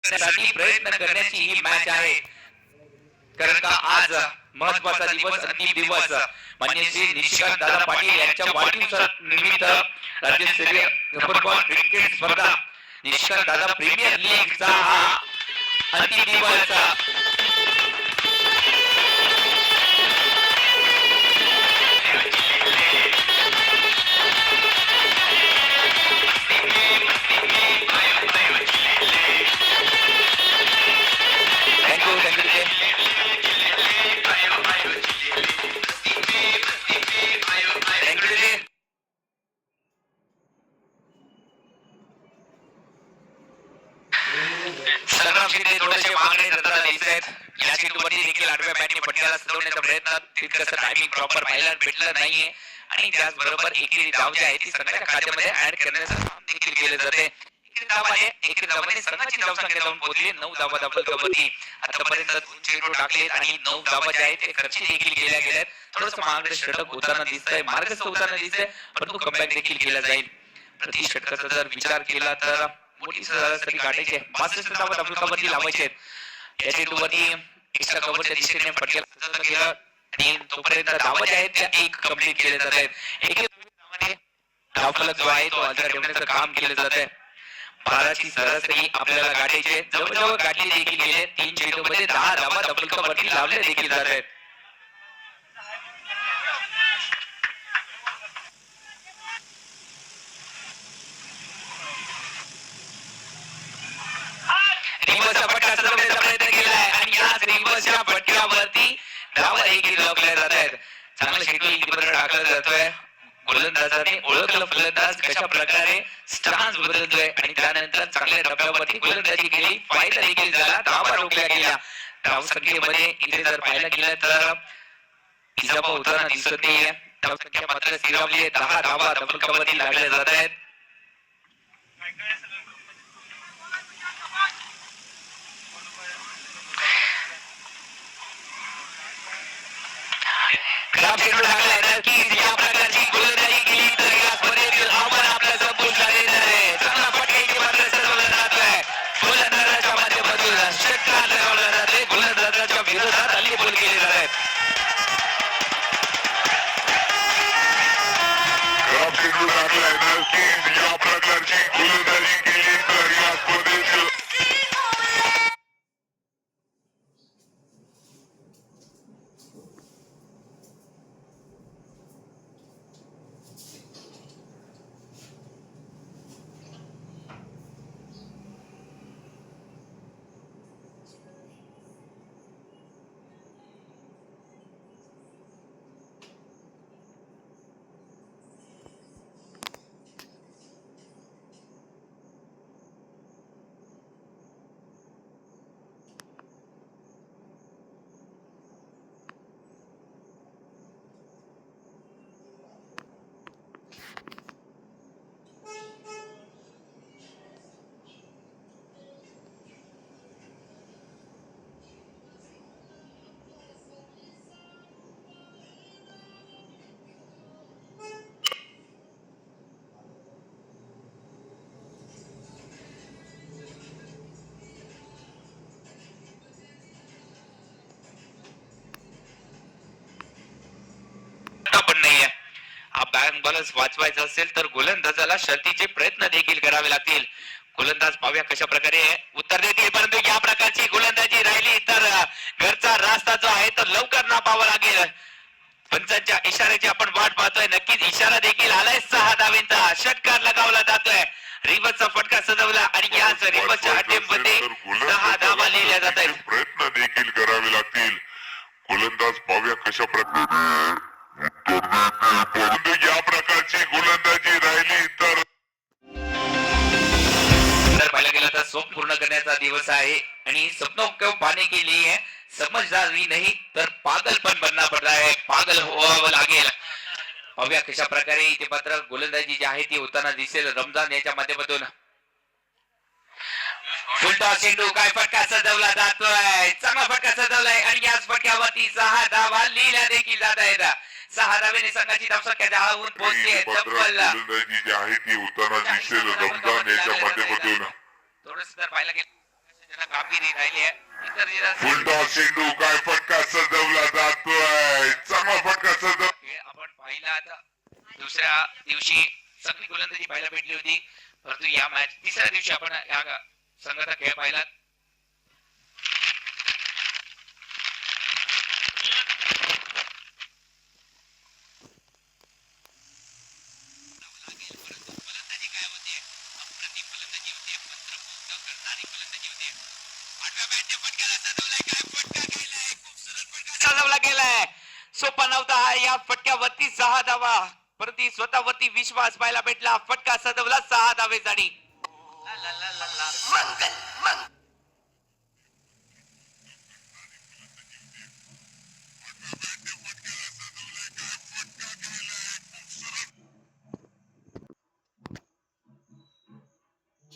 प्रयत्न करण्याची ही मॅच आहे, कारण का आज महत्वाचा दिवस, अंतिम दिवस मान्य श्री निशिकांत दादा पाटील यांच्या वाढदिवसानिमित्त राज्यस्तरीय फुटबॉल क्रिकेट स्पर्धा निशिकांत दादा प्रीमियर लीगचा हा अंतिम दिवस थोडेसे मागणे रद्दाला द्यायचे आहेत. या चेंडूवरती देखील आडव्या बॅटने फटक्याला सजवण्याचा प्रयत्न तितकंसं टायमिंग प्रॉपर पाहायला भेटलं नाहीये आणि त्याचबरोबर एकेरी धाव जी आहे ती संघाच्या खात्यामध्ये ऍड करण्याचं काम देखील केलं जाते. एकेरी धावाने संघाची धावसंख्या जाऊन पोहोचली 9 धावा धावलकवरती. आतापर्यंत 2 चेंडू टाकलेत आणि 9 धावा ज्या आहेत ते खर्ची देखील केल्या गेल्यात. थोडंसं मागणे षटक होताना दिसतंय, मार्गस्थ होताना दिसतंय, परंतु कमबॅक देखील केला जाईल. प्रति षटकाचा जर विचार केला तर मोठी सरासरी गाठायची 62 धावा धावलकवरती लावायचे आहेत. या चेंडूवरती एक्स्ट्रा कव्हरच्या दिशेने फटक्याला सजवलं गेलं आणि तोपर्यंत धावा ज्या आहेत त्या एक कंप्लीट केल्या जात आहेत. एक धावफलक जो आहे तो अलगद ठेवण्याचं काम केलं जात आहे. 12ची सरासरी आपल्याला गाठायची जवळजवळ गाठली देखील गेले. 3 चेंडूमध्ये 10 धावा धावलकवरती लावल्या देखील जात आहेत. रिवर्सचा फटका सजवण्याचा प्रयत्न केलाय आणि याच रिवर्सच्या फटक्यावरती धावा देखील लावल्या जात आहेत. चांगलं शेड्यूल इथपर्यंत टाकलं जातोय. गोलंदाजाने ओळखलं फलंदाज कशा प्रकारे स्टान्स बदलतोय आणि त्यानंतर चांगल्या डब्यावरती गोलंदाजी केली. फायदा देखील झाला, धावा रोखल्या गेल्या. धावसंख्येमध्ये इथे जर पाहायला गेलं तर इजाफा होताना दिसत नाहीये. धावसंख्या मात्र स्थिरावली आहे. 10 धावा धावलकवरती लागल्या जात आहेत. चेंडू टाकलाय नक्कीच या प्रकारची गोलंदाजी केली तर या स्पर्धेतील आव्हान आपल्या समोर झालेलं आहे. चांगला फटका इथे मात्र सजवला जातोय. गोलंदाजाच्या माध्यमातून षटकार लगावला जाते. गोलंदाजाच्या विरोधात हल्ले बोल केले जात आहेत. चेंडू टाकलाय नक्कीच या प्रकारची गोलंदाजी केली तर या स्पर्धेतील बॅलन्स वाचवायचा असेल तर गोलंदाजाला शर्तीचे प्रयत्न देखील करावे लागतील. गोलंदाज पाहूया कशा प्रकारे उत्तर देतील, परंतु या प्रकारची गोलंदाजी राहिली तर घरचा रास्ता जो आहे तो लवकर नापावा लागेल. पंचांच्या इशाऱ्याची आपण वाट पाहतोय. नक्कीच इशारा देखील आलाय. 6 धावेंचा षटकार लगावला जातोय. रिवर्सचा फटका सजवला आणि याच रिवर्सच्या अटेम्प्ट मध्ये 6 धावा लिहिल्या जात आहेत. प्रयत्न देखील करावे लागतील. गोलंदाज पाहूया कशा प्रकारे परंतु या प्रकारची गोलंदाजी राहिली तर पाहिलं गेलं तर स्वप्न पूर्ण करण्याचा दिवस आहे आणि स्वप्नों को पाने के लिए समझदारी नहीं तर पागलपन बनना पड़ रहा है. पागल व्हावं लागेल. पाहूया कशा प्रकारे इथे मात्र गोलंदाजी जी आहे ती होताना दिसेल रमजान याच्या माध्यमातून. फुलटॉ चेंडू काय फटका सजवला जातोय. चांगला फटका सजवलाय आणि याच फटक्यावरती 6 धावा लिहिल्या देखील जात आहेत. 6 धावेने संघाची धावसंख्या 10 हून पोहोचली आहे. गोलंदाजी जी आहे ती होताना दिसेल रमजान याच्या माध्यमातून. थोडंसं जर पाहायला गेलं त्यांना कामगिरी राहिली आहे इतर फुलटॉस चेंडू काय फटका सजवला जातोय, चांगला फटका सजव. खेळ आपण पाहिला आता दुसऱ्या दिवशी सगळी गोलंदाजी पाहायला भेटली होती, परंतु या मॅच तिसऱ्या दिवशी आपण या संघाचा खेळ पाहिला. सजवला गेलाय, सोपा नव्हता हा, या फटक्यावरती 6 धावा, परंतु स्वतःवरती विश्वास पाहायला भेटला, फटका सजवला 6 धावेसाठी.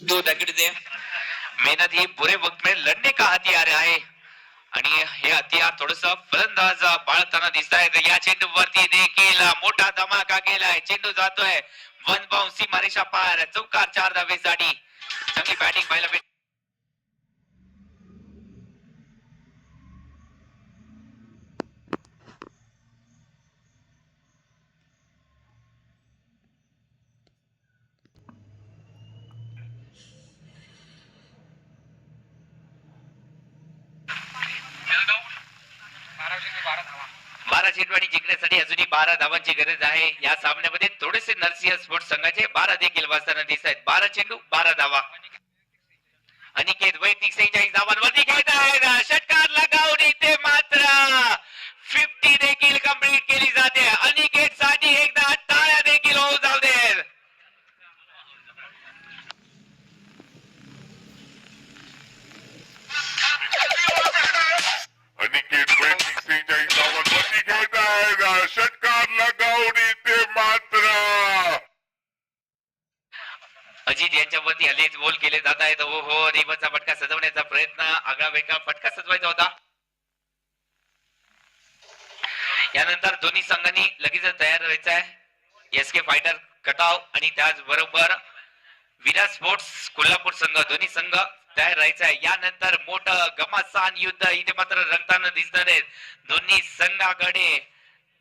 दो दगड़ दे, मेहनत ही बुरे वक्त में लड़ने का हथियार आहे आणि हे हथियार थोडस फलंदाज बाळताना दिसत आहे. या चेंडूवरती देखील मोठा धमाका गेलाय, चेंडू जातोय वन बाउन्सी मारेशा पार, चौकार 4 धावेसाठी. चांगली बॅटिंग पाहायला भेट. बारा चेंडू आणि जिंकण्यासाठी अजूनही 12 धावांची गरज आहे. या सामन्यामध्ये थोडेसे नरसिंह स्पोर्ट्स संघाचे 12 देखील वाजताना दिसत आहेत. 12 चेंडू 12 धावा. अनिकेत वैयक्तिक 46 धावांवरती खेळत आहेत, षटकार लगावून इथे मात्र 50 देखील कंप्लीट केली जाते. अनिकेत साठी एकदा टाळ्या देखील होऊ जाऊ देत. अनिकेत वैयक्तिक 46 धावांवरती खेळत आहेत, षटकार लगावून इथे मात्र अजित यांच्यावरती हल्लेच गोल केले जात आहेत. हो हो, रिवर्सचा फटका सजवण्याचा प्रयत्न, आगळा वेगळा फटका सजवायचा होता. यानंतर दोन्ही संघांनी लगेच तयार व्हायचं आहे. एसके फायटर कटाव आणि त्याचबरोबर विराट स्पोर्ट्स कोल्हापूर संघ, दोन्ही संघ तयार राहायचं आहे. यानंतर मोठं घमासान युद्ध इथे मात्र रंगताना दिसणार आहेत. दोन्ही संघाकडे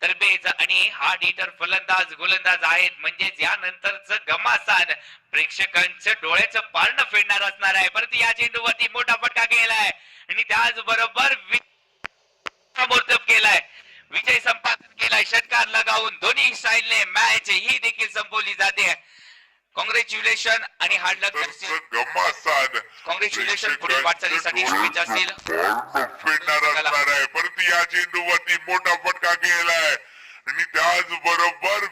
तरबेज आणि हार्ड हिटर फलंदाज गोलंदाज आहेत, म्हणजेच यानंतरच घमासान प्रेक्षकांचं डोळ्याचं पारणं फेडणार असणार आहे. परंतु या चेंडूवरती मोठा फटका गेलाय आणि त्याचबरोबर केलाय, विजय संपादन केलाय, षटकार लगावून दोन्ही साईडने मॅच ही देखील संपवली जाते. कॉंग्रॅच्युलेशन आणि हार्ड लक. कॉंग्रॅच्युलेशन, पुढील वाटचालीसाठी शुभेच्छा असतील. फेडणार आहे, परंतु या चेंडूवरती मोठा फटका गेलाय आणि त्याचबरोबर